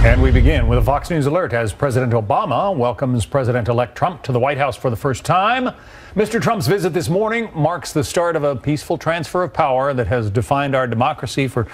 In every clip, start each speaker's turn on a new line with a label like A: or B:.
A: And we begin with a Fox News alert as President Obama welcomes President-elect Trump to the White House for the first time. Mr. Trump's visit this morning marks the start of a peaceful transfer of power that has defined our democracy for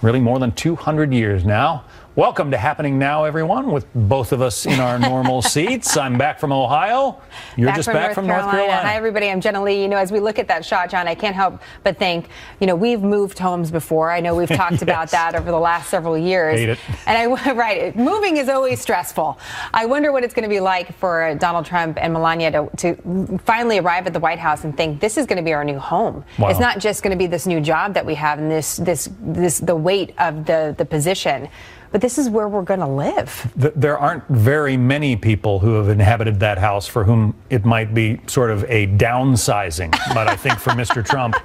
A: really more than 200 years now. Welcome to Happening Now, everyone, with both of us in our normal seats. I'm back from Ohio. You're just back from North Carolina.
B: Hi, everybody. I'm Jeanine. You know, as we look at that shot, John, I can't help but think, you know, we've moved homes before. I know we've talked about that over the last several years.
A: Hate it.
B: And right, moving is always stressful. I wonder what it's going to be like for Donald Trump and Melania to finally arrive at the White House and think this is going to be our new home.
A: Wow.
B: It's not just going to be this new job that we have and the weight of the position. But this is where we're going to live.
A: There aren't very many people who have inhabited that house for whom it might be sort of a downsizing. But I think for Mr. Trump,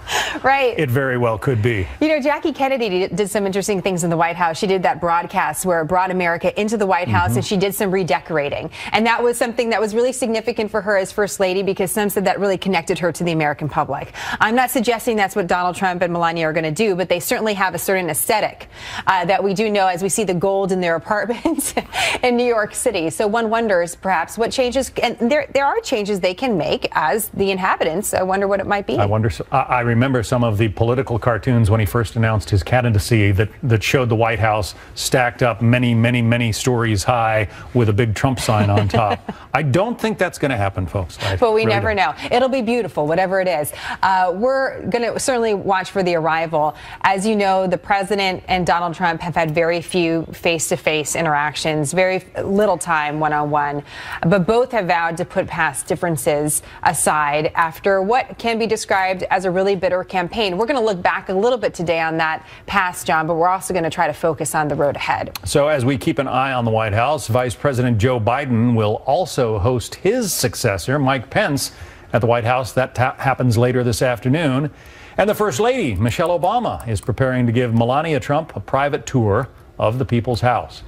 B: right,
A: it very well could be.
B: You know, Jackie Kennedy did some interesting things in the White House. She did that broadcast where it brought America into the White House, and she did some redecorating. And that was something that was really significant for her as First Lady, because some said that really connected her to the American public. I'm not suggesting that's what Donald Trump and Melania are going to do, but they certainly have a certain aesthetic that we do know as we see the gold in their apartments in New York City. So one wonders perhaps what changes, and there are changes they can make as the inhabitants. I wonder what it might be.
A: I remember some of the political cartoons when he first announced his candidacy that showed the White House stacked up many stories high with a big Trump sign on top. I don't think that's going to happen, folks.
B: But we never know. It'll be beautiful, whatever it is. We're going to certainly watch for the arrival. As you know, the president and Donald Trump have had very few face-to-face interactions, very little time one-on-one, but both have vowed to put past differences aside after what can be described as a really bitter campaign. We're going to look back a little bit today on that past, John, but we're also going to try to focus on the road ahead.
A: So as we keep an eye on the White House, Vice President Joe Biden will also host his successor, Mike Pence, at the White House. That happens later this afternoon. And the First Lady, Michelle Obama, is preparing to give Melania Trump a private tour of the People's House.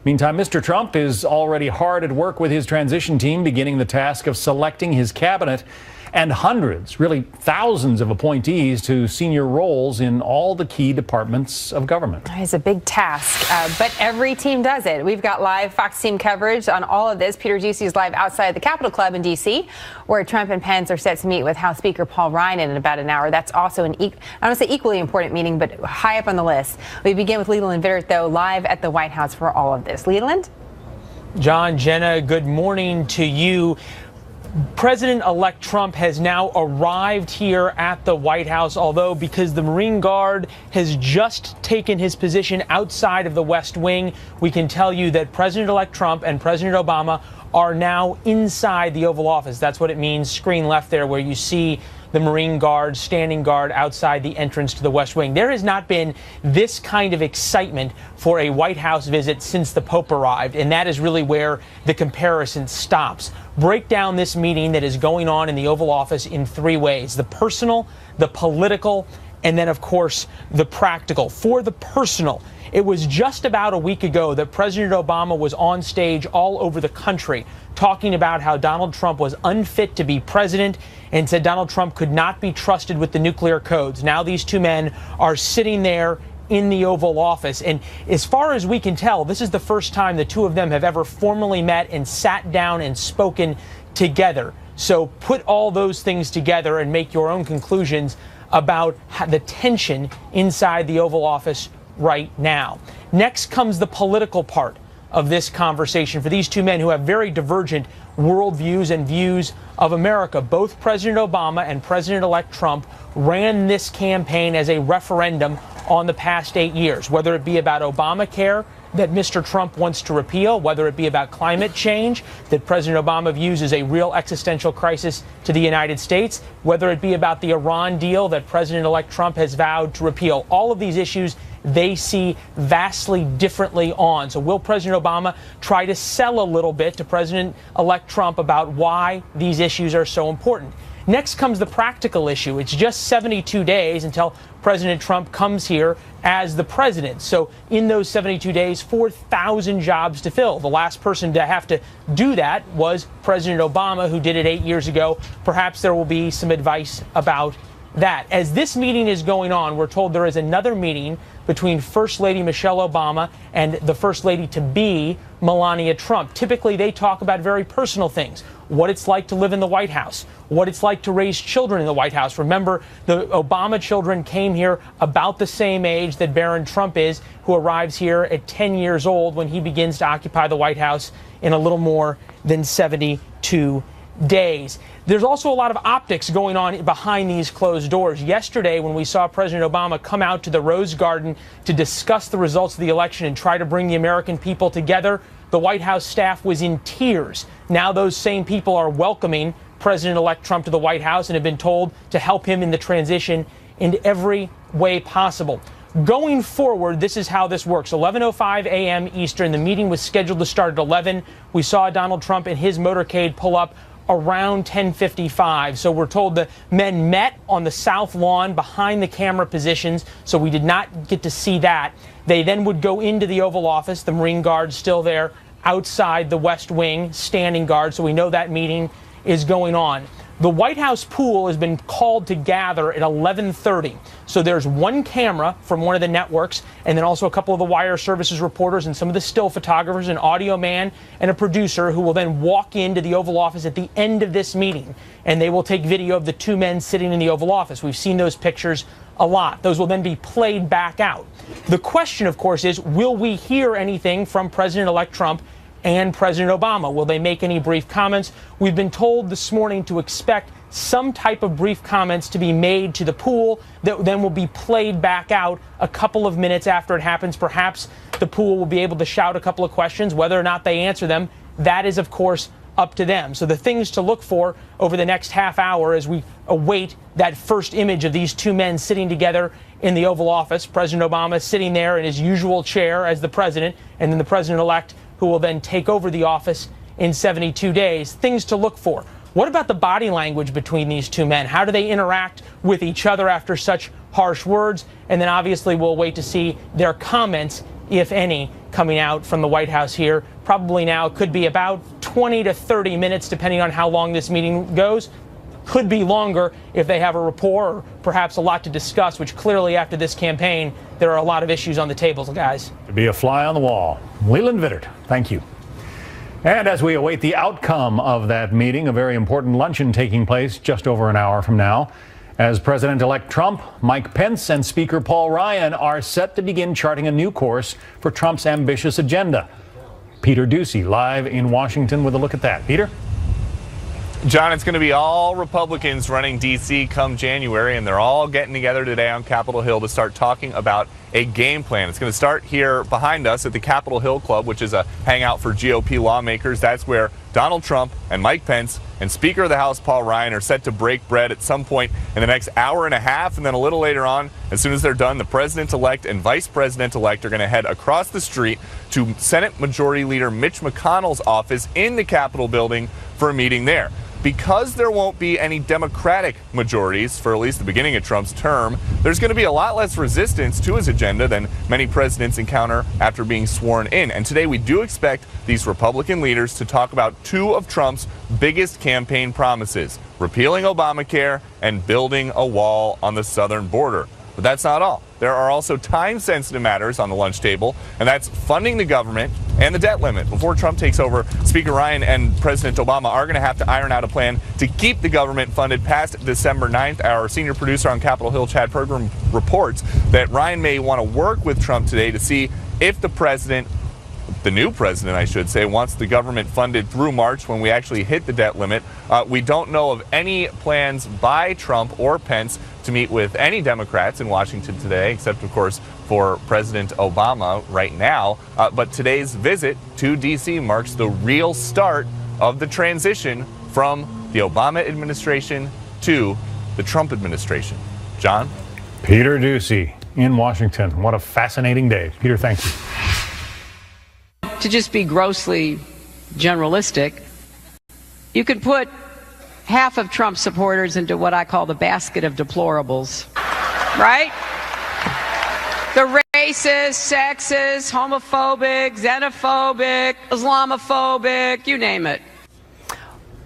A: Meantime, Mr. Trump is already hard at work with his transition team, beginning the task of selecting his cabinet and hundreds, really thousands of appointees to senior roles in all the key departments of government.
B: It's a big task, but every team does it. We've got live Fox team coverage on all of this. Peter Doocy is live outside the Capitol Club in D.C., where Trump and Pence are set to meet with House Speaker Paul Ryan in about an hour. That's also I don't want to say equally important meeting, but high up on the list. We begin with Leland Vittert, though, live at the White House for all of this. Leland?
C: John, Jenna, good morning to you. President-elect Trump has now arrived here at the White House, although because the Marine Guard has just taken his position outside of the West Wing, we can tell you that President-elect Trump and President Obama are now inside the Oval Office. That's what it means, screen left there, where you see the Marine Guard standing guard outside the entrance to the West Wing. There has not been this kind of excitement for a White House visit since the Pope arrived, and that is really where the comparison stops. Break down this meeting that is going on in the Oval Office in three ways: the personal, the political, and then, of course, the practical. For the personal, it was just about a week ago that President Obama was on stage all over the country talking about how Donald Trump was unfit to be president and said Donald Trump could not be trusted with the nuclear codes. Now these two men are sitting there in the Oval Office. And as far as we can tell, this is the first time the two of them have ever formally met and sat down and spoken together. So put all those things together and make your own conclusions about the tension inside the Oval Office right now. Next comes the political part of this conversation for these two men who have very divergent worldviews and views of America. Both President Obama and President-elect Trump ran this campaign as a referendum on the past 8 years, whether it be about Obamacare that Mr. Trump wants to repeal, whether it be about climate change that President Obama views as a real existential crisis to the United States, whether it be about the Iran deal that President-elect Trump has vowed to repeal. All of these issues they see vastly differently on. So will President Obama try to sell a little bit to President-elect Trump about why these issues are so important? Next comes the practical issue. It's just 72 days until President Trump comes here as the president. So in those 72 days, 4,000 jobs to fill. The last person to have to do that was President Obama, who did it 8 years ago. Perhaps there will be some advice about that. As this meeting is going on, we're told there is another meeting between First Lady Michelle Obama and the First Lady-to-be, Melania Trump. Typically, they talk about very personal things. What it's like to live in the White House, what it's like to raise children in the White House. Remember, the Obama children came here about the same age that Barron Trump is, who arrives here at 10 years old when he begins to occupy the White House in a little more than 72 days. There's also a lot of optics going on behind these closed doors. Yesterday, when we saw President Obama come out to the Rose Garden to discuss the results of the election and try to bring the American people together, the White House staff was in tears. Now those same people are welcoming President-elect Trump to the White House and have been told to help him in the transition in every way possible. Going forward, this is how this works. 11:05 a.m. Eastern. The meeting was scheduled to start at 11. We saw Donald Trump and his motorcade pull up around 10:55. So we're told the men met on the south lawn behind the camera positions, so we did not get to see that. They then would go into the Oval Office, the Marine Guard still there outside the West Wing, standing guard, so we know that meeting is going on. The White House pool has been called to gather at 11:30. So there's one camera from one of the networks, and then also a couple of the wire services reporters and some of the still photographers, an audio man and a producer who will then walk into the Oval Office at the end of this meeting, and they will take video of the two men sitting in the Oval Office. We've seen those pictures a lot. Those will then be played back out. The question, of course, is will we hear anything from President-elect Trump and President Obama? Will they make any brief comments? We've been told this morning to expect some type of brief comments to be made to the pool that then will be played back out a couple of minutes after it happens. Perhaps the pool will be able to shout a couple of questions. Whether or not they answer them, that is, of course, up to them. So the things to look for over the next half hour as we await that first image of these two men sitting together in the Oval Office. President Obama sitting there in his usual chair as the president, and then the president-elect who will then take over the office in 72 days. Things to look for. What about the body language between these two men? How do they interact with each other after such harsh words? And then obviously we'll wait to see their comments, if any, coming out from the White House here. Probably now could be about 20 to 30 minutes, depending on how long this meeting goes. Could be longer if they have a rapport or perhaps a lot to discuss, which clearly after this campaign, there are a lot of issues on the tables, guys.
A: To be a fly on the wall. Leland Vittert, thank you. And as we await the outcome of that meeting, a very important luncheon taking place just over an hour from now, as President-elect Trump, Mike Pence, and Speaker Paul Ryan are set to begin charting a new course for Trump's ambitious agenda. Peter Doocy live in Washington with a look at that. Peter?
D: John, it's going to be all Republicans running D.C. come January, and they're all getting together today on Capitol Hill to start talking about a game plan. It's going to start here behind us at the Capitol Hill Club, which is a hangout for GOP lawmakers. That's where Donald Trump and Mike Pence and Speaker of the House Paul Ryan are set to break bread at some point in the next hour and a half, and then a little later on, as soon as they're done, the President-elect and Vice President-elect are going to head across the street to Senate Majority Leader Mitch McConnell's office in the Capitol building for a meeting there. Because there won't be any Democratic majorities for at least the beginning of Trump's term, there's going to be a lot less resistance to his agenda than many presidents encounter after being sworn in. And today we do expect these Republican leaders to talk about two of Trump's biggest campaign promises: repealing Obamacare and building a wall on the southern border. But that's not all. There are also time-sensitive matters on the lunch table, and that's funding the government and the debt limit. Before Trump takes over, Speaker Ryan and President Obama are going to have to iron out a plan to keep the government funded past December 9th. Our senior producer on Capitol Hill, Chad Pergram, reports that Ryan may want to work with Trump today to see if the new president, I should say, wants the government funded through March when we actually hit the debt limit. We don't know of any plans by Trump or Pence to meet with any Democrats in Washington today, except, of course, for President Obama right now. But today's visit to D.C. marks the real start of the transition from the Obama administration to the Trump administration. John?
A: Peter Doocy in Washington. What a fascinating day. Peter, thank you.
E: To just be grossly generalistic, you could put half of Trump supporters into what I call the basket of deplorables, right? The racist, sexist, homophobic, xenophobic, Islamophobic, you name it.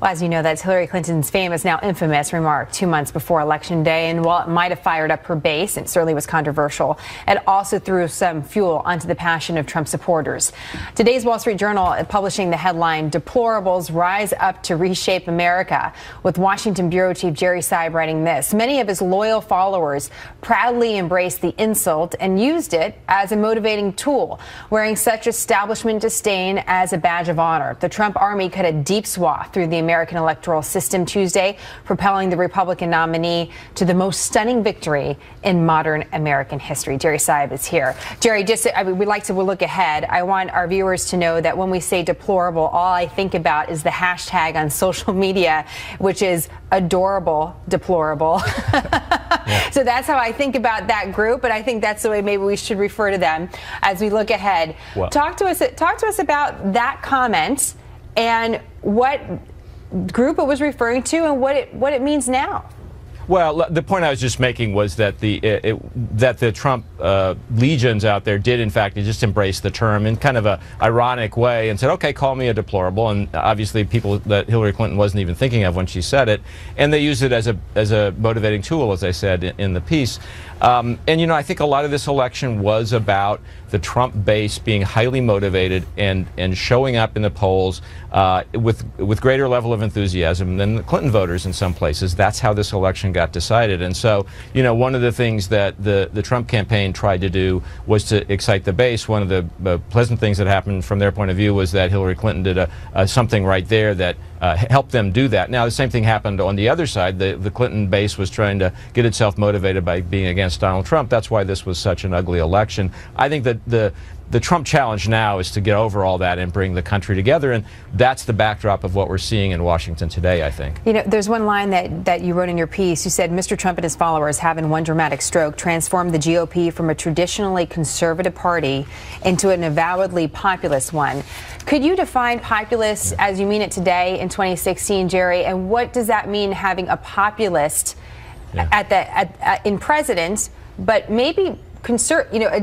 B: Well, as you know, that's Hillary Clinton's famous, now infamous, remark 2 months before Election Day. And while it might have fired up her base, and certainly was controversial, it also threw some fuel onto the passion of Trump supporters. Today's Wall Street Journal publishing the headline, "Deplorables Rise Up to Reshape America," with Washington Bureau Chief Jerry Seib writing this. Many of his loyal followers proudly embraced the insult and used it as a motivating tool, wearing such establishment disdain as a badge of honor. The Trump army cut a deep swath through the American electoral system Tuesday, propelling the Republican nominee to the most stunning victory in modern American history. Jerry Seib is here. Jerry, we'd like to look ahead. I want our viewers to know that when we say deplorable, all I think about is the hashtag on social media, which is adorable deplorable. Yeah. So that's how I think about that group, and I think that's the way maybe we should refer to them as we look ahead. Well, talk to us about that comment and what group it was referring to and what it means now.
F: Well, the point I was just making was that the Trump legions out there did, in fact, just embrace the term in kind of a ironic way and said, "Okay, call me a deplorable." And obviously, people that Hillary Clinton wasn't even thinking of when she said it, and they used it as a motivating tool, as I said in the piece. And I think a lot of this election was about the Trump base being highly motivated and showing up in the polls with greater level of enthusiasm than the Clinton voters in some places. That's how this election got decided. And so, one of the things that the Trump campaign tried to do was to excite the base. One of the pleasant things that happened from their point of view was that Hillary Clinton did something right there that helped them do that. Now, the same thing happened on the other side. The Clinton base was trying to get itself motivated by being against Donald Trump. That's why this was such an ugly election. I think that the Trump challenge now is to get over all that and bring the country together, and that's the backdrop of what we're seeing in Washington today, I think.
B: There's one line that you wrote in your piece. You said, "Mr. Trump and his followers have in one dramatic stroke transformed the GOP from a traditionally conservative party into an avowedly populist one." Could you define populist as you mean it today in 2016, Jerry? And what does that mean, having a populist in president, but maybe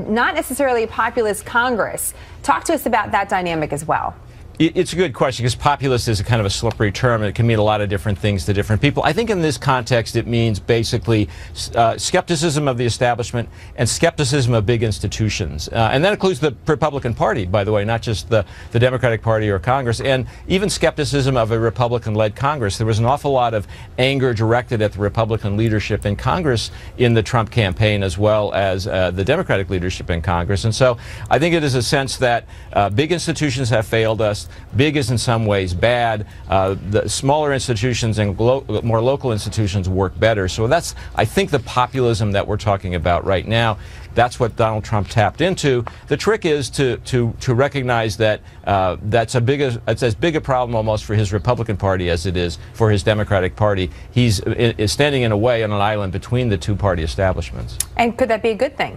B: not necessarily a populist Congress? Talk to us about that dynamic as well.
F: It's a good question, because populist is a kind of a slippery term, and it can mean a lot of different things to different people. I think in this context it means basically skepticism of the establishment and skepticism of big institutions. And that includes the Republican Party, by the way, not just the Democratic Party or Congress, and even skepticism of a Republican-led Congress. There was an awful lot of anger directed at the Republican leadership in Congress in the Trump campaign, as well as the Democratic leadership in Congress. And so I think it is a sense that big institutions have failed us. Big is in some ways bad. The smaller institutions and more local institutions work better. So that's, I think, the populism that we're talking about right now. That's what Donald Trump tapped into. The trick is to recognize that it's as big a problem almost for his Republican Party as it is for his Democratic Party. He's standing in a way on an island between the two-party establishments.
B: And could that be a good thing?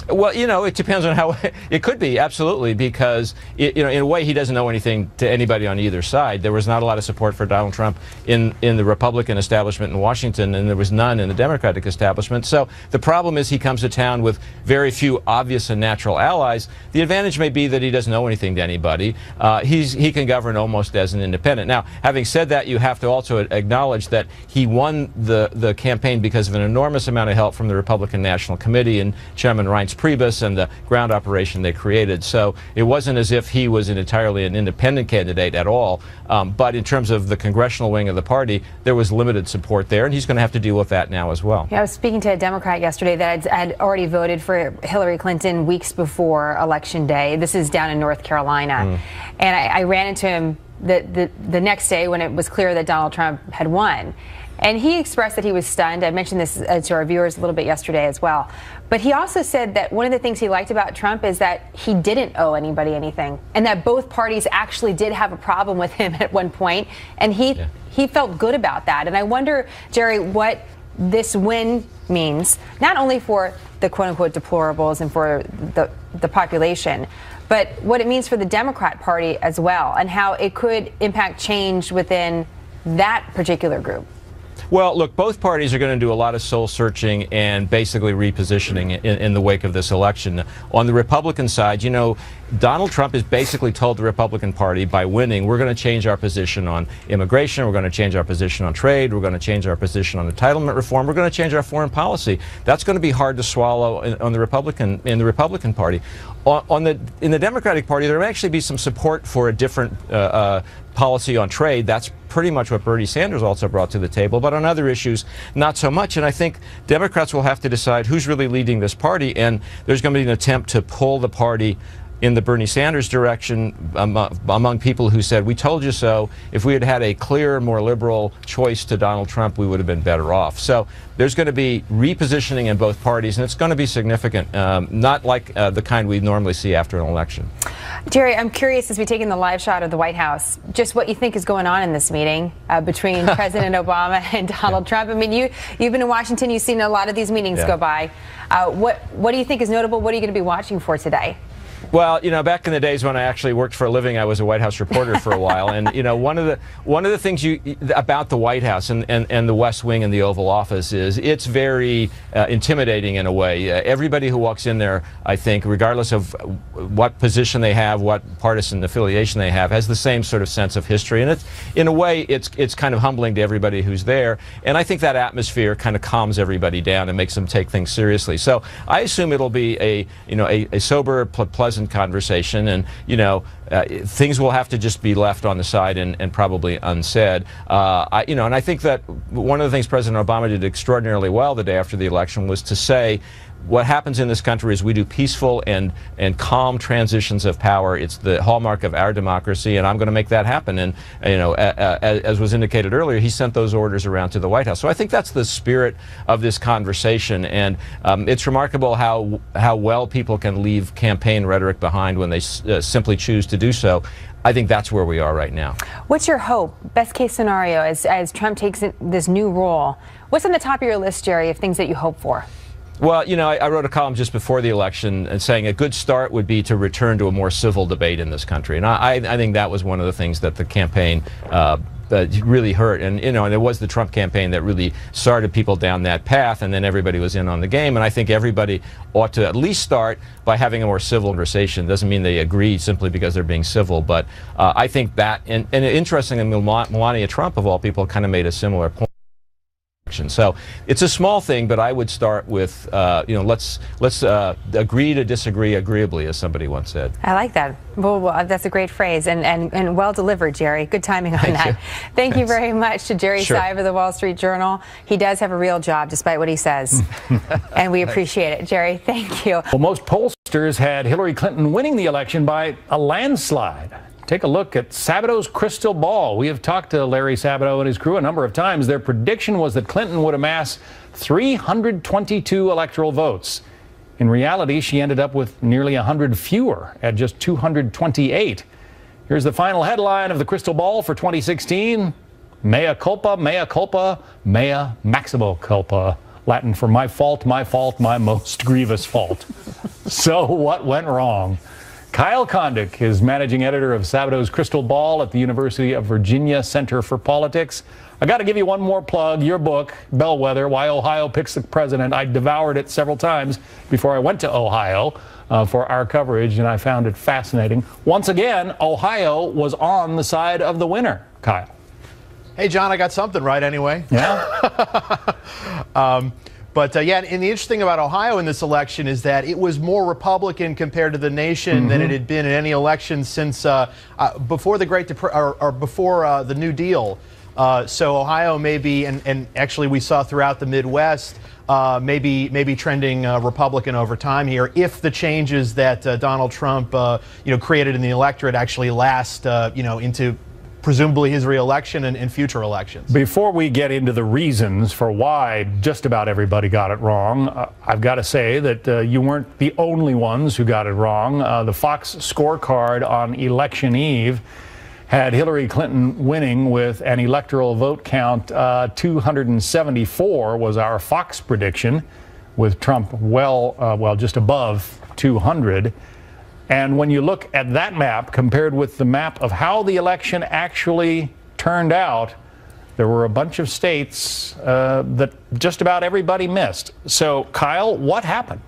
F: Well, it depends on how it could be, absolutely, because in a way he doesn't know anything to anybody on either side. There was not a lot of support for Donald Trump in the Republican establishment in Washington, and there was none in the Democratic establishment. So the problem is he comes to town with very few obvious and natural allies. The advantage may be that he doesn't know anything to anybody. He can govern almost as an independent. Now, having said that, you have to also acknowledge that he won the campaign because of an enormous amount of help from the Republican National Committee and Chairman Reince Priebus and the ground operation they created. So it wasn't as if he was entirely an independent candidate at all. But in terms of the congressional wing of the party, there was limited support there, and he's going to have to deal with that now as well.
B: Yeah, I was speaking to a Democrat yesterday that had already voted for Hillary Clinton weeks before Election Day. This is down in North Carolina. And I ran into him the next day when it was clear that Donald Trump had won. And he expressed that he was stunned. I mentioned this to our viewers a little bit yesterday as well. But he also said that one of the things he liked about Trump is that he didn't owe anybody anything, and that both parties actually did have a problem with him at one point, and he felt good about that. And I wonder, Jerry, what this win means, not only for the quote-unquote deplorables and for the population, but what it means for the Democrat Party as well, and how it could impact change within that particular group.
F: Well, look, both parties are going to do a lot of soul searching and basically repositioning in the wake of this election. On the Republican side, you know, Donald Trump has basically told the Republican Party, by winning, we're going to change our position on immigration, we're going to change our position on trade, we're going to change our position on entitlement reform, we're going to change our foreign policy. That's going to be hard to swallow in the Republican Party. In the Democratic Party, there may actually be some support for a different policy on trade. That's pretty much what Bernie Sanders also brought to the table, but on other issues, not so much. And I think Democrats will have to decide who's really leading this party, and there's going to be an attempt to pull the party in the Bernie Sanders direction among people who said, we told you so. If we had had a clearer, more liberal choice to Donald Trump, we would have been better off. So there's going to be repositioning in both parties, and it's going to be significant, not like the kind we normally see after an election.
B: Jerry, I'm curious, as we take in the live shot of the White House, just what you think is going on in this meeting between President Obama and Donald Trump. I mean, you've been in Washington, you've seen a lot of these meetings go by. What do you think is notable? What are you going to be watching for today?
F: Well, you know, back in the days when I actually worked for a living, I was a White House reporter for a while, and you know, one of the things about the White House and the West Wing and the Oval Office is it's very intimidating in a way. Everybody who walks in there, I think, regardless of what position they have, what partisan affiliation they have, has the same sort of sense of history, and in a way it's kind of humbling to everybody who's there. And I think that atmosphere kind of calms everybody down and makes them take things seriously. So I assume it'll be a sober, pleasant conversation, and you know, things will have to just be left on the side and probably unsaid. And I think that one of the things President Obama did extraordinarily well the day after the election was to say, what happens in this country is we do peaceful and calm transitions of power. It's the hallmark of our democracy, and I'm going to make that happen. And you know, as was indicated earlier, he sent those orders around to the White House. So I think that's the spirit of this conversation, and it's remarkable how well people can leave campaign rhetoric behind when they simply choose to do so. I think that's where we are right now.
B: What's your hope, best case scenario, as Trump takes this new role? What's on the top of your list, Jerry, of things that you hope for?
F: Well, you know, I wrote a column just before the election and saying a good start would be to return to a more civil debate in this country. And I think that was one of the things that the campaign really hurt. And, you know, and it was the Trump campaign that really started people down that path, and then everybody was in on the game. And I think everybody ought to at least start by having a more civil conversation. Doesn't mean they agree simply because they're being civil, but I think that, and interestingly, Melania Trump, of all people, kind of made a similar point. So it's a small thing, but I would start with, let's agree to disagree agreeably, as somebody once said.
B: I like that. Well, that's a great phrase, and well delivered, Jerry. Good timing on that. Thank you very much to Jerry Seib of the Wall Street Journal. He does have a real job, despite what he says, and we appreciate it. Jerry, thank you.
A: Well, most pollsters had Hillary Clinton winning the election by a landslide. Take a look at Sabato's crystal ball. We have talked to Larry Sabato and his crew a number of times. Their prediction was that Clinton would amass 322 electoral votes. In reality, she ended up with nearly 100 fewer at just 228. Here's the final headline of the crystal ball for 2016. Mea culpa, mea culpa, mea maximo culpa. Latin for my fault, my most grievous fault. So what went wrong? Kyle Kondik is managing editor of Sabato's Crystal Ball at the University of Virginia Center for Politics. I got to give you one more plug. Your book, Bellwether, Why Ohio Picks the President. I devoured it several times before I went to Ohio for our coverage, and I found it fascinating. Once again, Ohio was on the side of the winner, Kyle.
G: Hey, John, I got something right anyway.
A: Yeah?
G: But and the interesting about Ohio in this election is that it was more Republican compared to the nation than it had been in any election since before the Great or before the New Deal. So Ohio may be, and actually we saw throughout the Midwest, maybe trending Republican over time here if the changes that Donald Trump created in the electorate actually last into presumably his re-election and future elections.
A: Before we get into the reasons for why just about everybody got it wrong, I've got to say that you weren't the only ones who got it wrong. The Fox scorecard on election eve had Hillary Clinton winning with an electoral vote count 274 was our Fox prediction, with Trump just above 200. And when you look at that map compared with the map of how the election actually turned out, there were a bunch of states that just about everybody missed. So, Kyle, what happened?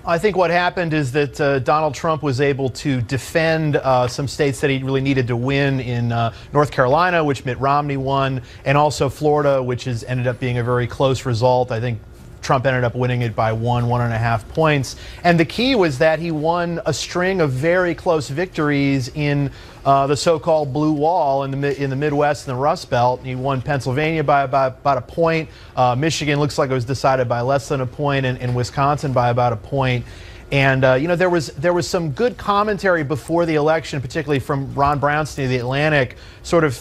G: I think what happened is that Donald Trump was able to defend some states that he really needed to win in North Carolina, which Mitt Romney won, and also Florida, which ended up being a very close result. I think Trump ended up winning it by 1.5 points. And the key was that he won a string of very close victories in the so-called blue wall in the Midwest and the Rust Belt. He won Pennsylvania by about a point. Michigan looks like it was decided by less than a point, and Wisconsin by about a point. And there was some good commentary before the election, particularly from Ron Brownstein of The Atlantic, sort of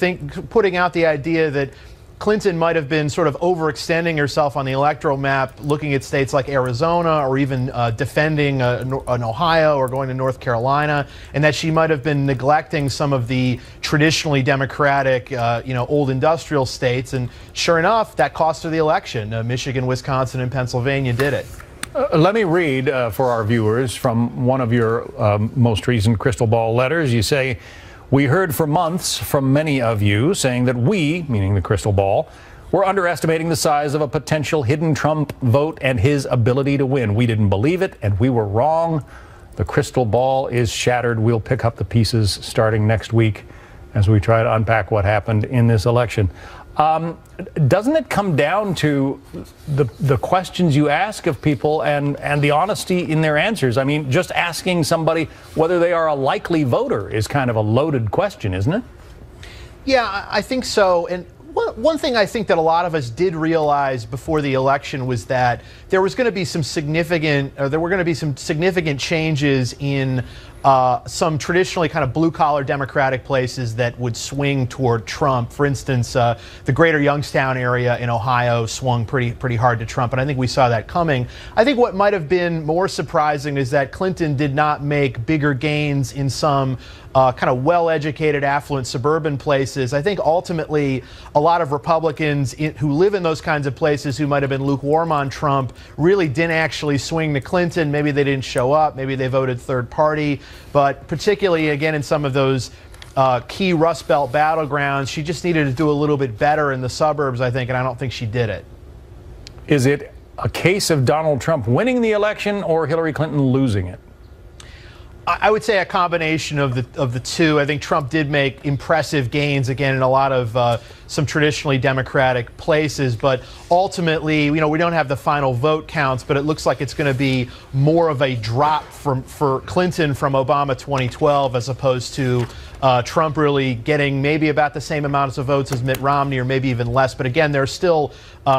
G: putting out the idea that Clinton might have been sort of overextending herself on the electoral map, looking at states like Arizona or even defending an Ohio or going to North Carolina, and that she might have been neglecting some of the traditionally Democratic, old industrial states. And sure enough, that cost her the election. Michigan, Wisconsin, and Pennsylvania did it.
A: Let me read for our viewers from one of your most recent crystal ball letters. You say, "We heard for months from many of you saying that we," meaning the crystal ball, "were underestimating the size of a potential hidden Trump vote and his ability to win. We didn't believe it, and we were wrong. The crystal ball is shattered. We'll pick up the pieces starting next week as we try to unpack what happened in this election." Doesn't it come down to the questions you ask of people and the honesty in their answers? I mean, just asking somebody whether they are a likely voter is kind of a loaded question, isn't it?
G: Yeah, I think so. And one thing I think that a lot of us did realize before the election was that there were going to be some significant changes in some traditionally kind of blue-collar Democratic places that would swing toward Trump. For instance, the greater Youngstown area in Ohio swung pretty hard to Trump, and I think we saw that coming. I think what might have been more surprising is that Clinton did not make bigger gains in some kind of well-educated, affluent suburban places. I think ultimately a lot of Republicans who live in those kinds of places who might have been lukewarm on Trump really didn't actually swing to Clinton. Maybe they didn't show up. Maybe they voted third party. But particularly, again, in some of those key Rust Belt battlegrounds, she just needed to do a little bit better in the suburbs, I think, and I don't think she did it.
A: Is it a case of Donald Trump winning the election or Hillary Clinton losing it?
G: I would say a combination of the two. I think Trump did make impressive gains, again, in a lot of some traditionally Democratic places. But ultimately, we don't have the final vote counts, but it looks like it's going to be more of a drop for Clinton from Obama 2012 as opposed to Trump really getting maybe about the same amounts of votes as Mitt Romney or maybe even less. But again, there's still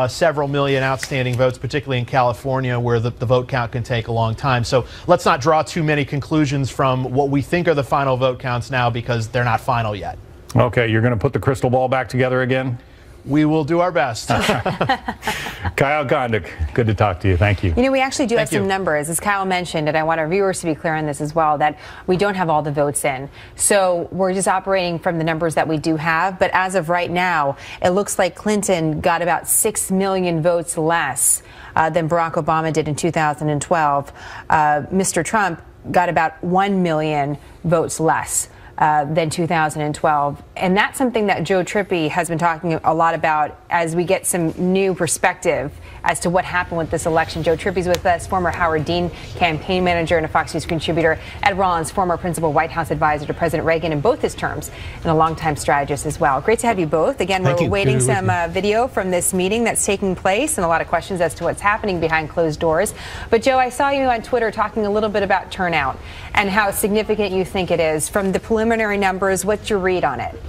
G: several million outstanding votes, particularly in California, where the vote count can take a long time. So let's not draw too many conclusions from what we think are the final vote counts now, because they're not final yet.
A: Okay, you're going to put the crystal ball back together again?
G: We will do our best.
A: Kyle Kondik, good to talk to you. Thank you.
B: We actually do have some numbers, as Kyle mentioned, and I want our viewers to be clear on this as well, that we don't have all the votes in. So we're just operating from the numbers that we do have. But as of right now, it looks like Clinton got about 6 million votes less than Barack Obama did in 2012. Mr. Trump got about 1 million votes less than 2012. And that's something that Joe Trippi has been talking a lot about as we get some new perspective as to what happened with this election. Joe Trippi's with us, former Howard Dean campaign manager and a Fox News contributor. Ed Rollins, former principal White House advisor to President Reagan in both his terms, and a longtime strategist as well. Great to have you both. Again, we're awaiting some video from this meeting that's taking place and a lot of questions as to what's happening behind closed doors. But Joe, I saw you on Twitter talking a little bit about turnout and how significant you think it is. From the preliminary numbers, what's your read on it?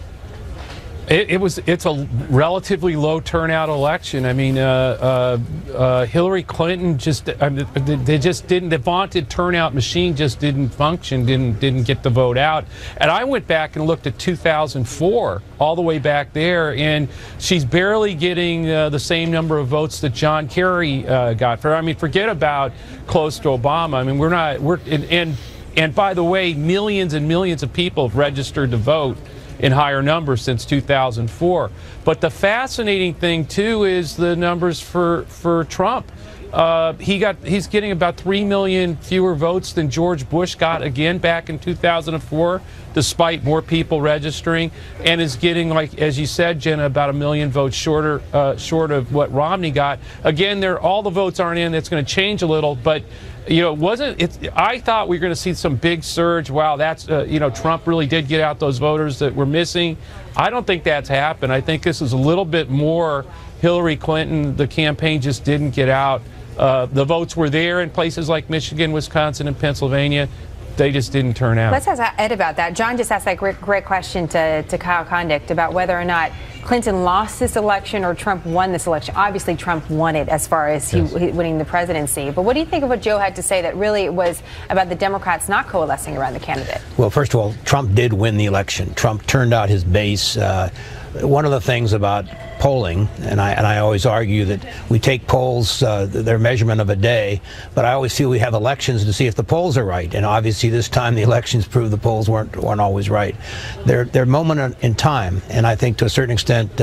H: It's a relatively low turnout election. I mean, Hillary Clinton the vaunted turnout machine just didn't function, didn't get the vote out. And I went back and looked at 2004, all the way back there, and she's barely getting the same number of votes that John Kerry got. Forget about close to Obama. I mean, and by the way, millions and millions of people have registered to vote in higher numbers since 2004. But the fascinating thing, too, is the numbers for Trump. He's getting about 3 million fewer votes than George Bush got again back in 2004, despite more people registering, and is getting, like as you said, Jenna, about 1 million votes short of what Romney got. Again, all the votes aren't in. It's going to change a little, but I thought we were going to see some big surge. Wow, that's Trump really did get out those voters that were missing. I don't think that's happened. I think this is a little bit more Hillary Clinton. The campaign just didn't get out. The votes were there in places like Michigan, Wisconsin, and Pennsylvania. They just didn't turn out.
B: Let's ask Ed about that. John just asked that great question to Kyle Condict about whether or not Clinton lost this election or Trump won this election. Obviously, Trump won it as far as he winning the presidency. But what do you think of what Joe had to say, that really it was about the Democrats not coalescing around the candidate?
I: Well, first of all, Trump did win the election. Trump turned out his base. One of the things about polling, and I always argue that we take polls, their measurement of a day, but I always feel we have elections to see if the polls are right. And obviously this time the elections proved the polls weren't always right. They're a moment in time, and I think to a certain extent,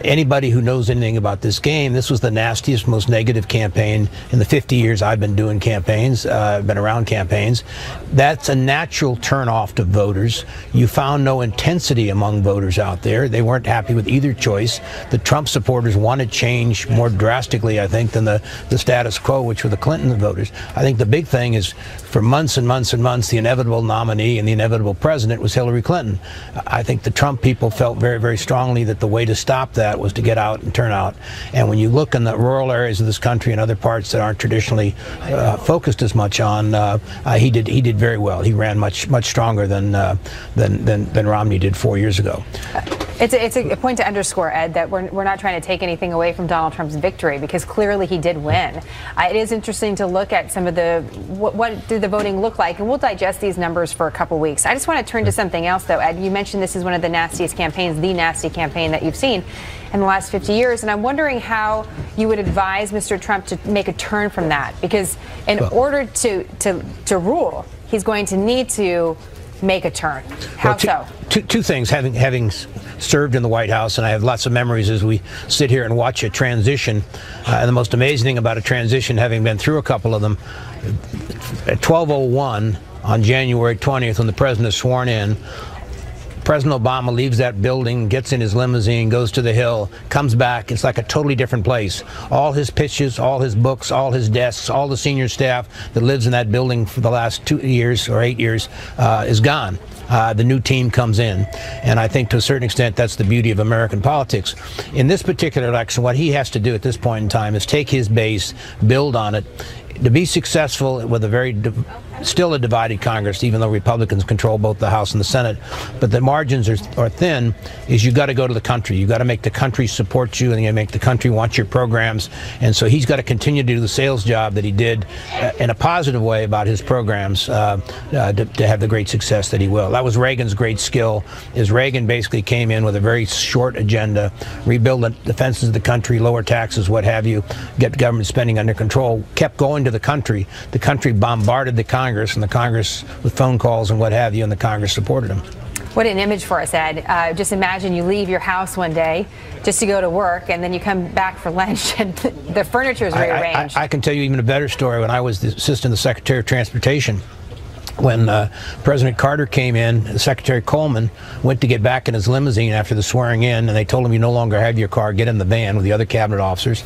I: anybody who knows anything about this game, this was the nastiest, most negative campaign in the 50 years I've been doing campaigns, been around campaigns. That's a natural turnoff to voters. You found no intensity among voters out there. They weren't happy with either choice. The Trump supporters wanted change more drastically, I think, than the status quo, which were the Clinton voters. I think the big thing is, for months and months and months, the inevitable nominee and the inevitable president was Hillary Clinton. I think the Trump people felt very, very strongly that the way to stop that was to get out and turn out. And when you look in the rural areas of this country and other parts that aren't traditionally focused as much on, he did very well. He ran much stronger than Romney did 4 years ago.
B: It's a point to underscore, Ed, that we're not trying to take anything away from Donald Trump's victory, because clearly he did win. It is interesting to look at some of what did the voting look like, and we'll digest these numbers for a couple weeks. I just want to turn to something else, though, Ed. You mentioned this is one of the nastiest campaigns, the nasty campaign that you've seen in the last 50 years, and I'm wondering how you would advise Mr. Trump to make a turn from that, because in order to rule, he's going to need to make a turn. How so?
I: Two things. Having served in the White House, and I have lots of memories as we sit here and watch a transition. And the most amazing thing about a transition, having been through a couple of them, at 12:01 on January 20th, when the president is sworn in, President Obama leaves that building, gets in his limousine, goes to the Hill, comes back. It's like a totally different place. All his pitches, all his books, all his desks, all the senior staff that lives in that building for the last 2 years or 8 years is gone. The new team comes in. And I think to a certain extent that's the beauty of American politics. In this particular election, what he has to do at this point in time is take his base, build on it. To be successful with still a divided Congress, even though Republicans control both the House and the Senate, but the margins are thin, is you got to go to the country. You got to make the country support you, and you make the country want your programs. And so he's got to continue to do the sales job that he did in a positive way about his programs to have the great success that he will. That was Reagan's great skill, is Reagan basically came in with a very short agenda, rebuild the defenses of the country, lower taxes, what have you, get government spending under control, kept going to the country. The country bombarded the Congress, and the Congress with phone calls and what have you, and the Congress supported him.
B: What an image for us, Ed. Just imagine you leave your house one day just to go to work, and then you come back for lunch and the furniture is rearranged.
I: I can tell you even a better story. When I was the assistant to the Secretary of Transportation, when President Carter came in, Secretary Coleman went to get back in his limousine after the swearing in, and they told him, you no longer have your car, get in the van with the other cabinet officers.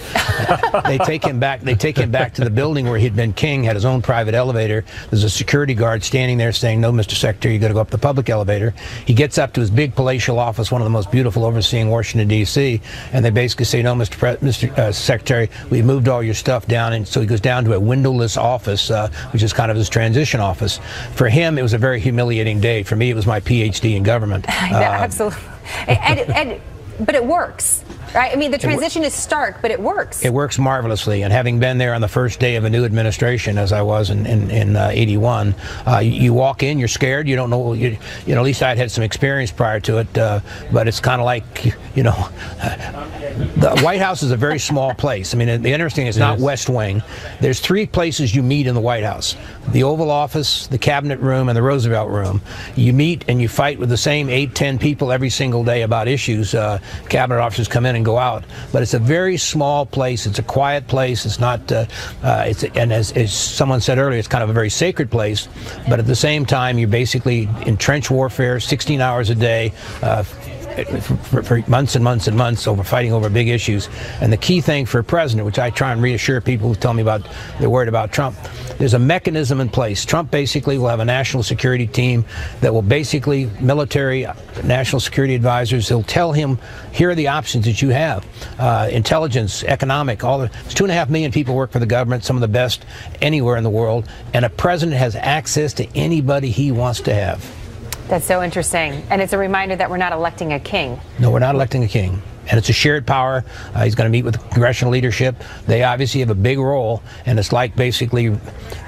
I: They take him back to the building where he'd been king, had his own private elevator. There's a security guard standing there saying, no, Mr. Secretary, you got to go up the public elevator. He gets up to his big palatial office, one of the most beautiful overseeing Washington, D.C., and they basically say, no, Mr. Secretary, we moved all your stuff down. And so he goes down to a windowless office, which is kind of his transition office. For him, it was a very humiliating day. For me, it was my PhD in government.
B: Absolutely. But it works, right? I mean, the transition is stark, but it works. It
I: works marvelously. And having been there on the first day of a new administration, as I was in 81, you walk in, you're scared. You don't know, at least I'd had some experience prior to it. But it's kind of like, the White House is a very small place. I mean, the interesting is not West Wing. There's 3 places you meet in the White House: the Oval Office, the Cabinet Room, and the Roosevelt Room. You meet and you fight with the same 8-10 people every single day about issues. Cabinet officers come in and go out. But it's a very small place. It's a quiet place. It's not, and as someone said earlier, it's kind of a very sacred place. But at the same time, you're basically in trench warfare, 16 hours a day, for months and months and months fighting over big issues. And the key thing for a president, which I try and reassure people who tell me they're worried about Trump, there's a mechanism in place. Trump basically will have a national security team that will basically, military, national security advisors, he'll tell him, here are the options that you have. Intelligence, economic, there's 2.5 million people work for the government, some of the best anywhere in the world, and a president has access to anybody he wants to have.
B: That's so interesting. And it's a reminder that we're not electing a king.
I: No, we're not electing a king. And it's a shared power. He's going to meet with the congressional leadership. They obviously have a big role, and it's like basically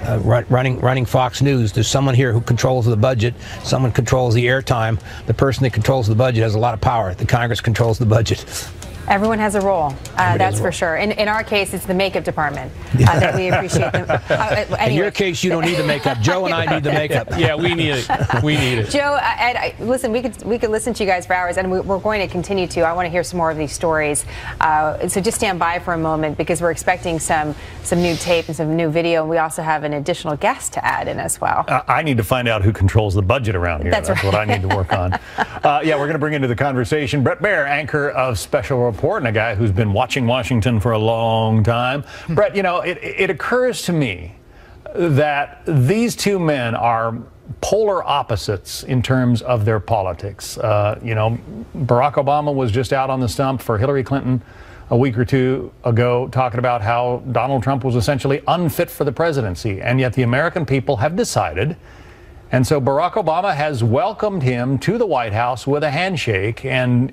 I: running Fox News. There's someone here who controls the budget. Someone controls the airtime. The person that controls the budget has a lot of power. The Congress controls the budget.
B: Everyone has a role, that's for sure. In our case, it's the makeup department that we appreciate. Anyway.
I: In your case, you don't need the makeup. Joe and I need the makeup.
H: Yeah, we need it. We need it.
B: Joe, listen, we could listen to you guys for hours, and we're going to continue to. I want to hear some more of these stories. So just stand by for a moment, because we're expecting some new tape and some new video, and we also have an additional guest to add in as well.
A: I need to find out who controls the budget around here.
B: That's right.
A: What I need to work on. Yeah, we're going to bring into the conversation Brett Bure, anchor of Special Report, and a guy who's been watching Washington for a long time. Brett, it occurs to me that these two men are polar opposites in terms of their politics. Barack Obama was just out on the stump for Hillary Clinton a week or two ago, talking about how Donald Trump was essentially unfit for the presidency, and yet the American people have decided. And so Barack Obama has welcomed him to the White House with a handshake, and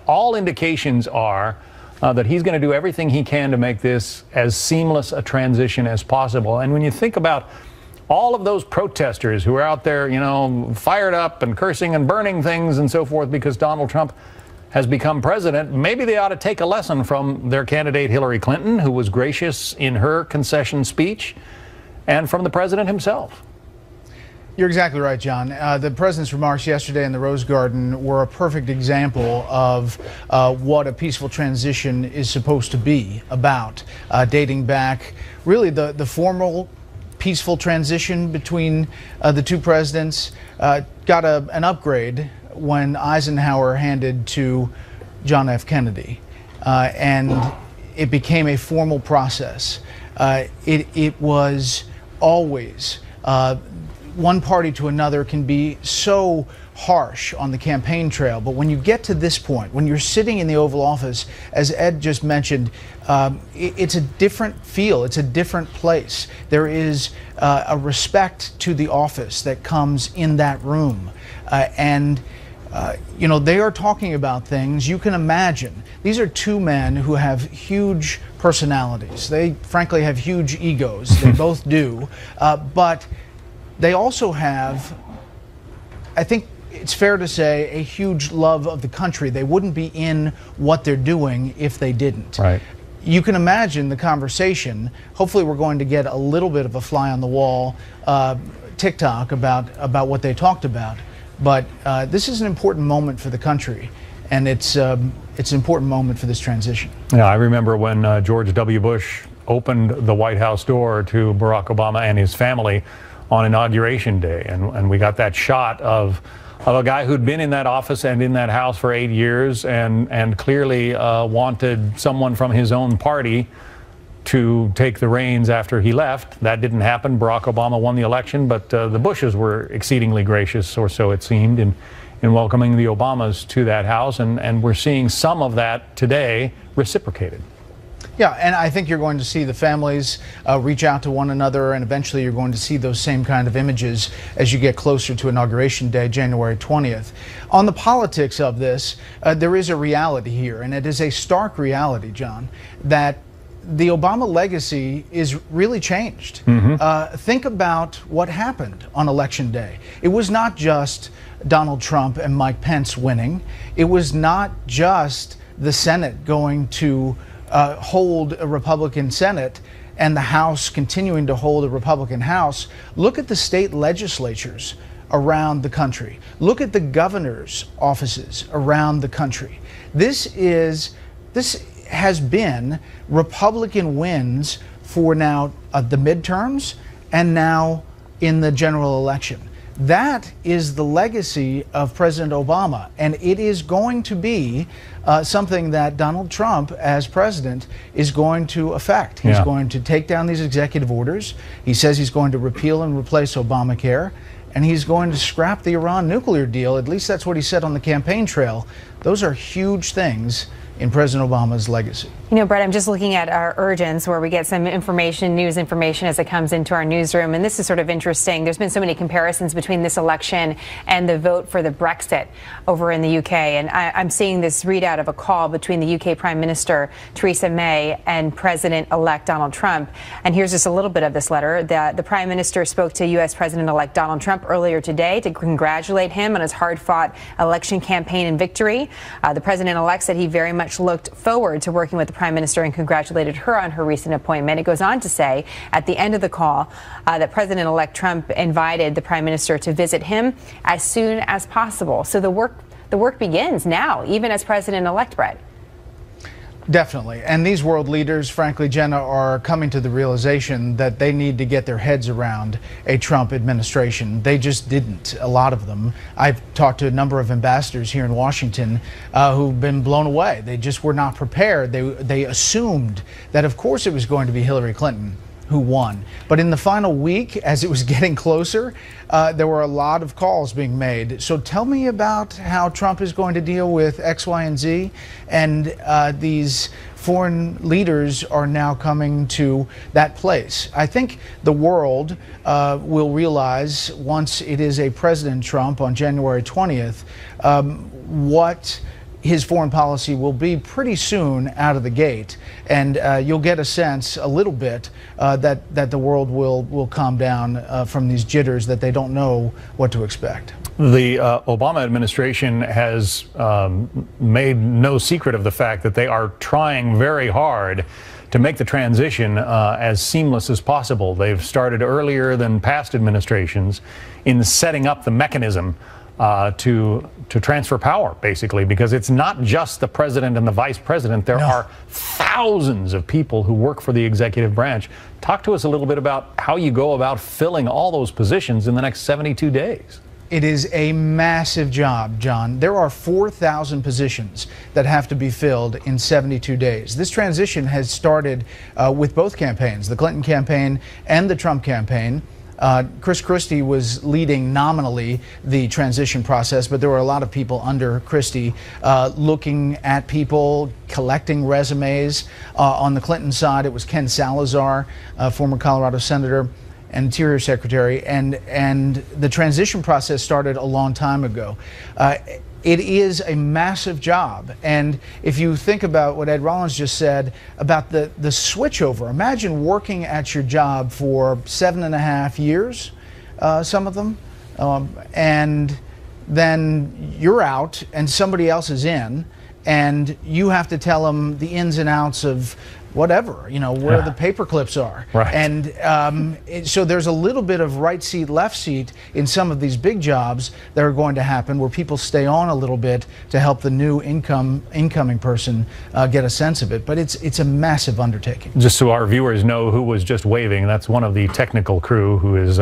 A: all indications are that he's going to do everything he can to make this as seamless a transition as possible. And when you think about all of those protesters who are out there, fired up and cursing and burning things and so forth because Donald Trump has become president, maybe they ought to take a lesson from their candidate Hillary Clinton, who was gracious in her concession speech, and from the president himself.
J: You're exactly right, John. The president's remarks yesterday in the Rose Garden were a perfect example of what a peaceful transition is supposed to be about, dating back really the formal peaceful transition between the two presidents got an upgrade when Eisenhower handed to John F. Kennedy, and it became a formal process. It was always one party to another can be so harsh on the campaign trail, but when you get to this point, when you're sitting in the Oval Office, as Ed just mentioned, it's a different feel, it's a different place. There is a respect to the office that comes in that room, and they are talking about things you can imagine. These are two men who have huge personalities. They frankly have huge egos. They both do, but they also have, I think it's fair to say, a huge love of the country. They wouldn't be in what they're doing if they didn't.
A: Right.
J: You can imagine the conversation. Hopefully we're going to get a little bit of a fly on the wall TikTok about what they talked about. But this is an important moment for the country, and it's an important moment for this transition.
A: Yeah, I remember when George W. Bush opened the White House door to Barack Obama and his family on Inauguration Day, and we got that shot of a guy who'd been in that office and in that house for 8 years, and clearly wanted someone from his own party to take the reins after he left. That didn't happen. Barack Obama won the election, but the Bushes were exceedingly gracious, or so it seemed, in welcoming the Obamas to that house, and we're seeing some of that today reciprocated.
J: Yeah, and I think you're going to see the families reach out to one another, and eventually you're going to see those same kind of images as you get closer to Inauguration Day, January 20th. On the politics of this, there is a reality here, and it is a stark reality, John, that the Obama legacy is really changed. Think about what happened on Election Day. It was not just Donald Trump and Mike Pence winning. It was not just the Senate going to hold a Republican Senate and the House continuing to hold a Republican House. Look at the state legislatures around the country. Look at the governor's offices around the country. This is this has been Republican wins for now the midterms and now in the general election. That is the legacy of President Obama, and it is going to be something that Donald Trump, as president, is going to affect. He's going to take down these executive orders. He says he's going to repeal and replace Obamacare, and he's going to scrap the Iran nuclear deal. At least that's what he said on the campaign trail. Those are huge things in President Obama's legacy.
B: You know, Brett, I'm just looking at our urgents where we get some information, news information as it comes into our newsroom. And this is sort of interesting. There's been so many comparisons between this election and the vote for the Brexit over in the UK. And I'm seeing this readout of a call between the UK Prime Minister Theresa May and President-elect Donald Trump. And here's just a little bit of this letter. The Prime Minister spoke to US President-elect Donald Trump earlier today to congratulate him on his hard-fought election campaign and victory. The President-elect said he very much looked forward to working with the Prime Minister and congratulated her on her recent appointment. It goes on to say at the end of the call that President-elect Trump invited the Prime Minister to visit him as soon as possible. So the work begins now, even as President-elect, Brett.
J: Definitely. And these world leaders, frankly, Jenna, are coming to the realization that they need to get their heads around a Trump administration. They just didn't, a lot of them. I've talked to a number of ambassadors here in Washington who've been blown away. They just were not prepared. They assumed that, of course, it was going to be Hillary Clinton who won. But in the final week, as it was getting closer, there were a lot of calls being made. So tell me about how Trump is going to deal with X, Y, and Z. And these foreign leaders are now coming to that place. I think the world will realize once it is a President Trump on January 20th, what his foreign policy will be pretty soon out of the gate, and you'll get a sense a little bit that the world will calm down from these jitters that they don't know what to expect.
A: The Obama administration has made no secret of the fact that they are trying very hard to make the transition as seamless as possible. They've started earlier than past administrations in setting up the mechanism to transfer power, basically, because it's not just the president and the vice president. There are thousands of people who work for the executive branch. Talk to us a little bit about how you go about filling all those positions in the next 72 days.
J: It is a massive job, John. There are 4,000 positions that have to be filled in 72 days. This transition has started with both campaigns, the Clinton campaign and the Trump campaign. Chris Christie was leading nominally the transition process, but there were a lot of people under Christie looking at people, collecting resumes. On the Clinton side, it was Ken Salazar, former Colorado senator and Interior Secretary, and the transition process started a long time ago. It is a massive job, and if you think about what Ed Rollins just said about the switchover, imagine working at your job for 7.5 years, some of them, and then you're out and somebody else is in, and you have to tell them the ins and outs of whatever, you know, where the paper clips are.
A: Right.
J: And so there's a little bit of right seat, left seat in some of these big jobs that are going to happen where people stay on a little bit to help the new incoming person get a sense of it. But it's a massive undertaking.
A: Just so our viewers know who was just waving, that's one of the technical crew who is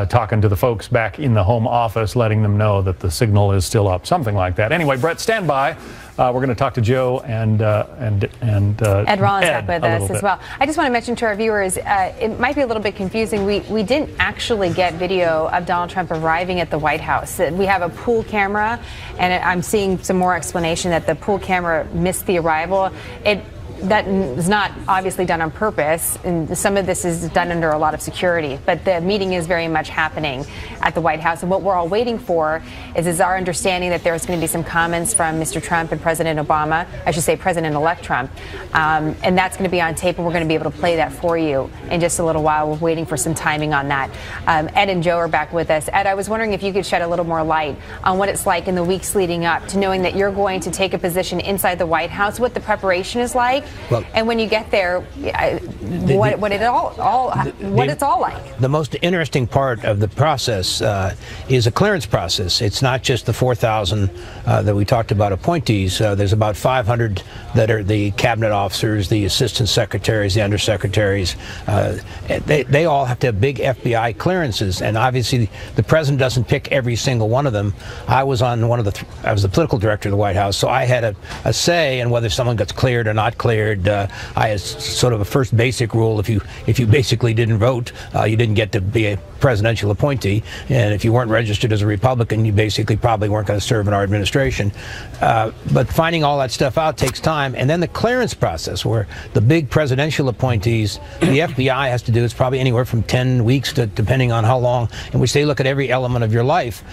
A: talking to the folks back in the home office, letting them know that the signal is still up, something like that. Anyway, Brett, stand by. We're going to talk to Joe and
B: Ed Rollins back with us as
A: bit.
B: well. I just want to mention to our viewers, it might be a little bit confusing. We didn't actually get video of Donald Trump arriving at the White House. We have a pool camera, and I'm seeing some more explanation that the pool camera missed the arrival. That is not obviously done on purpose, and some of this is done under a lot of security, but the meeting is very much happening at the White House, and what we're all waiting for is our understanding that there's going to be some comments from Mr. Trump and President Obama, I should say President-elect Trump, and that's going to be on tape, and we're going to be able to play that for you in just a little while. We're waiting for some timing on that. Ed and Joe are back with us. Ed, I was wondering if you could shed a little more light on what it's like in the weeks leading up to knowing that you're going to take a position inside the White House, what the preparation is like,
I: Well,
B: and when you get there, what it's all like.
I: The most interesting part of the process is a clearance process. It's not just the 4,000 that we talked about appointees. There's about 500 that are the cabinet officers, the assistant secretaries, the undersecretaries. They all have to have big FBI clearances, and obviously the president doesn't pick every single one of them. I was on I was the political director of the White House, so I had a say in whether someone gets cleared or not cleared. I had sort of a first basic rule: if you basically didn't vote, you didn't get to be a presidential appointee, and if you weren't registered as a Republican, you basically probably weren't going to serve in our administration. But finding all that stuff out takes time, and then the clearance process, where the big presidential appointees, the FBI has to do, it's probably anywhere from 10 weeks to depending on how long, in which they look at every element of your life.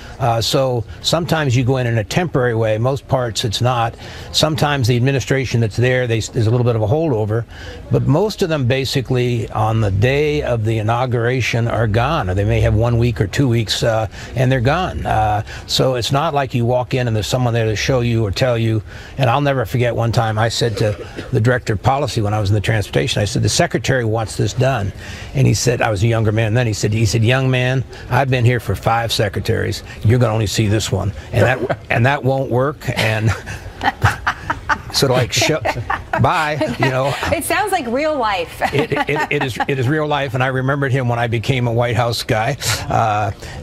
I: So sometimes you go in a temporary way. Most parts it's not. Sometimes the administration that's there, there's a little bit of a holdover, but most of them basically on the day of the inauguration are gone, or they may have 1 week or 2 weeks and they're gone. So it's not like you walk in and there's someone there to show you or tell you. And I'll never forget one time I said to the director of policy when I was in the transportation, I said, the secretary wants this done. And he said, I was a younger man then, he said, young man, I've been here for 5 secretaries. You're going to only see this one. And that won't work. And sort of like, bye, you know.
B: It sounds like real life.
I: It is real life, and I remembered him when I became a White House guy,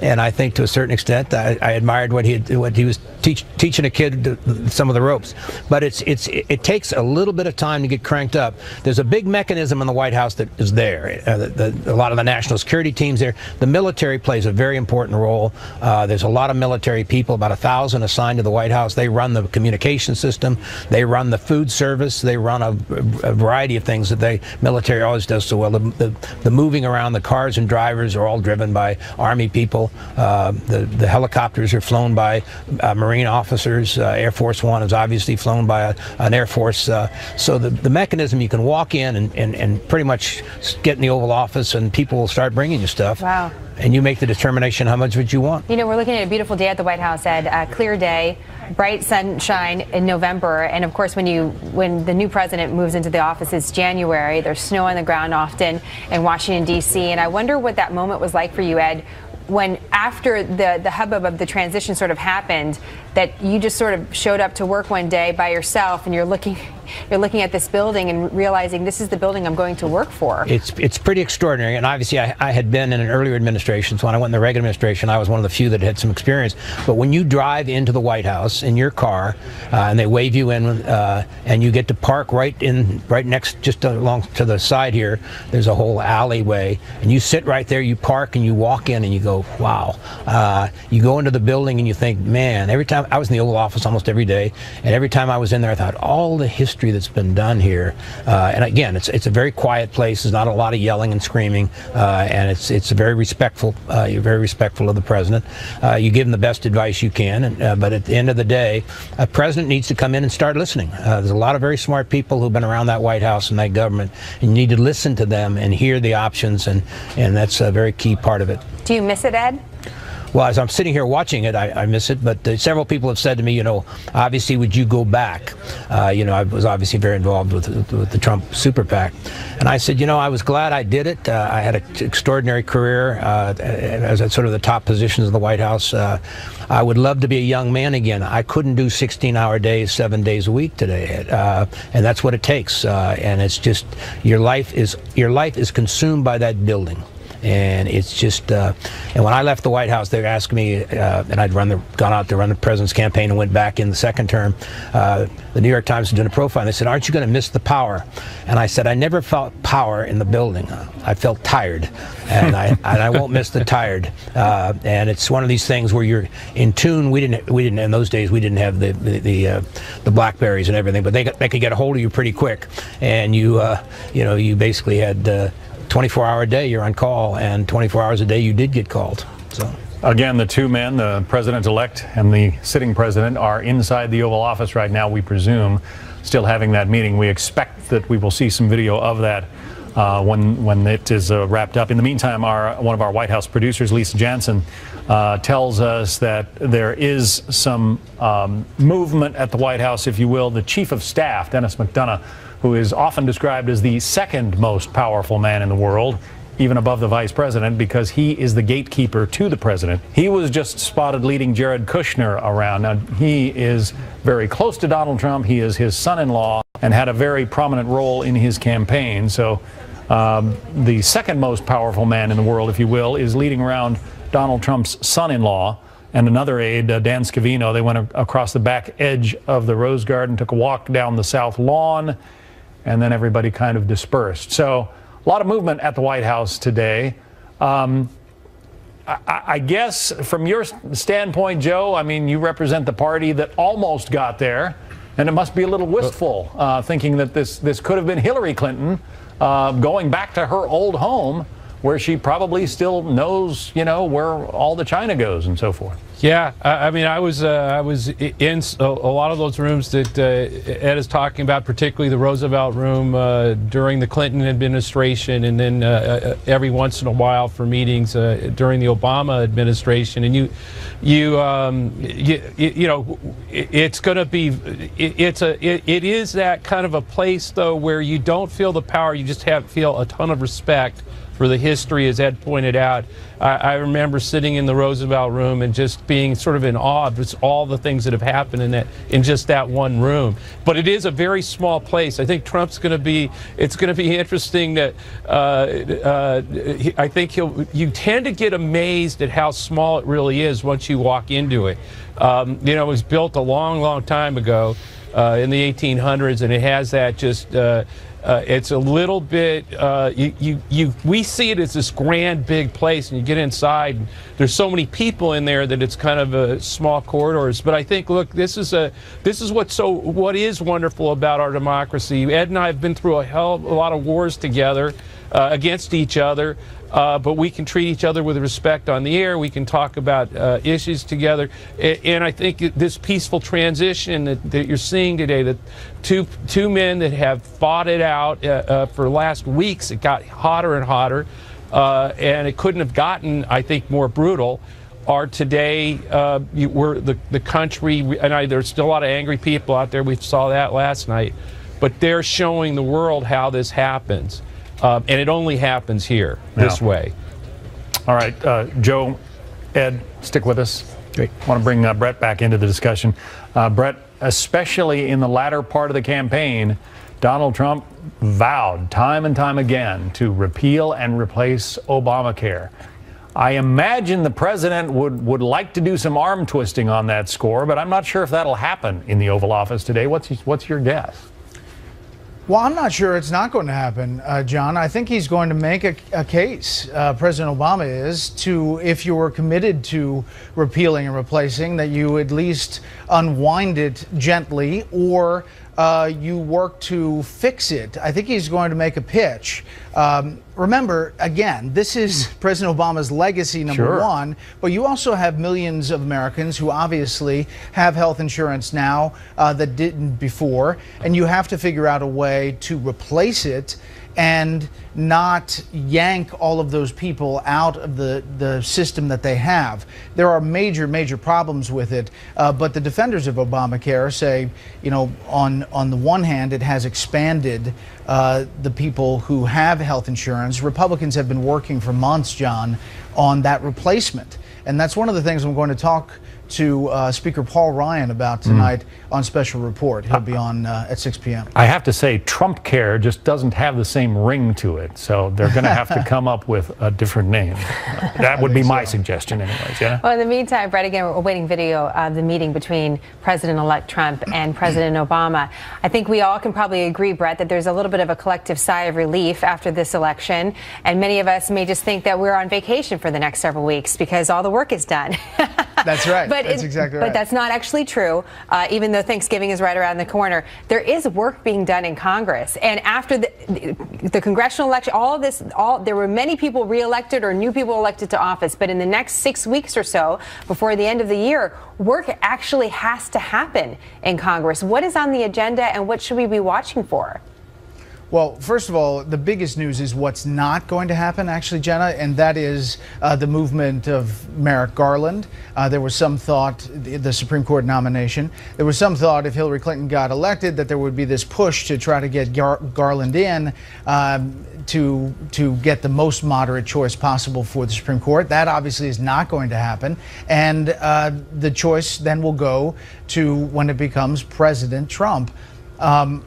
I: and I think to a certain extent I admired what he was teaching a kid some of the ropes. But it takes a little bit of time to get cranked up. There's a big mechanism in the White House that is there. A lot of the national security teams there. The military plays a very important role. There's a lot of military people, about 1,000 assigned to the White House. They run the communication system. They run the food service. They run a variety of things that the military always does so well. The moving around, the cars and drivers are all driven by Army people. The helicopters are flown by Marine officers. Air Force One is obviously flown by an Air Force. So the mechanism, you can walk in and pretty much get in the Oval Office and people will start bringing you stuff.
B: Wow.
I: And you make the determination how much of it you want.
B: You know, we're looking at a beautiful day at the White House, Ed. A clear day, bright sunshine in November. And of course, when the new president moves into the office, it's January. There's snow on the ground often in Washington, D.C. And I wonder what that moment was like for you, Ed, when after the hubbub of the transition sort of happened, that you just sort of showed up to work one day by yourself and you're looking at this building and realizing this is the building I'm going to work for.
I: It's pretty extraordinary, and obviously I had been in an earlier administration, so when I went in the Reagan administration, I was one of the few that had some experience. But when you drive into the White House in your car, and they wave you in, and you get to park right next, just along to the side here, there's a whole alleyway, and you sit right there, you park, and you walk in, and you go, wow. You go into the building, and you think, man, every time I was in the Oval Office almost every day, and every time I was in there, I thought, all the history that's been done here. And again, it's a very quiet place. There's not a lot of yelling and screaming, and it's very respectful. You're very respectful of the president. You give him the best advice you can, but at the end of the day, a president needs to come in and start listening. There's a lot of very smart people who've been around that White House and that government, and you need to listen to them and hear the options, and that's a very key part of it.
B: Do you miss it, Ed?
I: Well, as I'm sitting here watching it, I miss it, but several people have said to me, you know, obviously, would you go back? You know, I was obviously very involved with the Trump Super PAC. And I said, you know, I was glad I did it. I had an extraordinary career as at sort of the top positions of the White House. I would love to be a young man again. I couldn't do 16-hour days, 7 days a week today, and that's what it takes. And it's just your life is consumed by that building. And it's just, and when I left the White House, they asked me, and I'd gone out to run the president's campaign and went back in the second term. The New York Times was doing a profile, and they said, aren't you going to miss the power? And I said, I never felt power in the building. I felt tired, and I won't miss the tired. And it's one of these things where you're in tune. We didn't in those days. We didn't have the Blackberries and everything, but they could get a hold of you pretty quick, and you basically had. 24-hour a day you're on call, and 24 hours a day you did get called. So
A: again, the two men, the president-elect and the sitting president, are inside the Oval Office right now, we presume, still having that meeting. We expect that we will see some video of that when it is wrapped up. In the meantime, one of our White House producers, Lisa Jansen, tells us that there is some movement at the White House, if you will. The Chief of Staff, Dennis McDonough, who is often described as the second most powerful man in the world, even above the vice president, because he is the gatekeeper to the president. He was just spotted leading Jared Kushner around. Now, he is very close to Donald Trump. He is his son-in-law and had a very prominent role in his campaign. So the second most powerful man in the world, if you will, is leading around Donald Trump's son-in-law and another aide, Dan Scavino. They went across the back edge of the Rose Garden, took a walk down the south lawn, and then everybody kind of dispersed. So a lot of movement at the White House today. I guess from your standpoint, Joe, I mean, you represent the party that almost got there, and it must be a little wistful thinking that this could have been Hillary Clinton going back to her old home, where she probably still knows, where all the China goes and so forth.
H: Yeah, I mean, I was in a lot of those rooms that Ed is talking about, particularly the Roosevelt room during the Clinton administration, and then every once in a while for meetings during the Obama administration. And it's going to be, it is that kind of a place though where you don't feel the power, you just feel a ton of respect for the history, as Ed pointed out. I remember sitting in the Roosevelt room and just being sort of in awe of just all the things that have happened in just that one room. But it is a very small place. I think Trump's going to be, it's going to be interesting that I think you tend to get amazed at how small it really is once you walk into it. It was built a long, long time ago in the 1800s, and it has that just, it's a little bit, we see it as this grand big place, and you get inside and there's so many people in there that it's kind of a small corridors. But I think, look, this is what is wonderful about our democracy. Ed and I have been through a lot of wars together against each other. But we can treat each other with respect on the air. We can talk about issues together. And I think this peaceful transition that you're seeing today, that two men that have fought it out for last weeks, it got hotter and hotter, and it couldn't have gotten, I think, more brutal, are today, the country, and there's still a lot of angry people out there. We saw that last night. But they're showing the world how this happens. And it only happens here, this way.
A: All right, Joe, Ed, stick with us. Great. I want to bring Brett back into the discussion. Brett, especially in the latter part of the campaign, Donald Trump vowed time and time again to repeal and replace Obamacare. I imagine the president would like to do some arm twisting on that score, but I'm not sure if that'll happen in the Oval Office today. What's your guess?
J: Well, I'm not sure it's not going to happen, John. I think he's going to make a case, President Obama is, to, if you were committed to repealing and replacing, that you at least unwind it gently, or you work to fix it. I think he's going to make a pitch. Remember, again, this is President Obama's legacy, number one, but you also have millions of Americans who obviously have health insurance now that didn't before, and you have to figure out a way to replace it and not yank all of those people out of the system that they have. There are major problems with it, but the defenders of Obamacare say, on the one hand, it has expanded the people who have health insurance. Republicans have been working for months, John, on that replacement. And that's one of the things I'm going to talk to Speaker Paul Ryan about tonight on Special Report. He'll be on at 6 p.m.
A: I have to say, Trump Care just doesn't have the same ring to it, so they're going to have to come up with a different name. That would be my suggestion anyways, yeah?
B: Well, in the meantime, Brett, again, we're awaiting video of the meeting between President-elect Trump and President Obama. I think we all can probably agree, Brett, that there's a little bit of a collective sigh of relief after this election, and many of us may just think that we're on vacation for the next several weeks because all the work is done.
J: That's right. That's exactly right.
B: But that's not actually true, even though Thanksgiving is right around the corner. There is work being done in Congress. And after the congressional election, there were many people reelected or new people elected to office. But in the next 6 weeks or so, before the end of the year, work actually has to happen in Congress. What is on the agenda and what should we be watching for?
J: Well, first of all, the biggest news is what's not going to happen, actually, Jenna, and that is the movement of Merrick Garland. There was some thought, the Supreme Court nomination, there was some thought if Hillary Clinton got elected that there would be this push to try to get Garland in to get the most moderate choice possible for the Supreme Court. That obviously is not going to happen. And the choice then will go to when it becomes President Trump.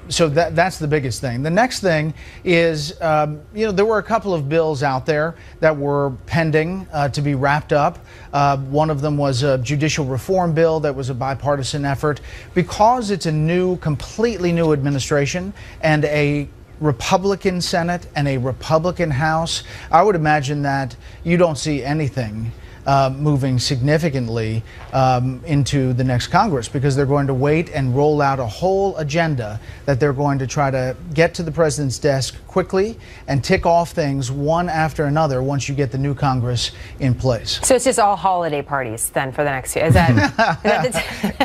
J: So that's the biggest thing. The next thing is, there were a couple of bills out there that were pending to be wrapped up. One of them was a judicial reform bill that was a bipartisan effort. Because it's a completely new administration and a Republican Senate and a Republican House, I would imagine that you don't see anything moving significantly into the next Congress, because they're going to wait and roll out a whole agenda that they're going to try to get to the president's desk quickly and tick off things one after another once you get the new Congress in place.
B: So it's just all holiday parties then for the next year. Is that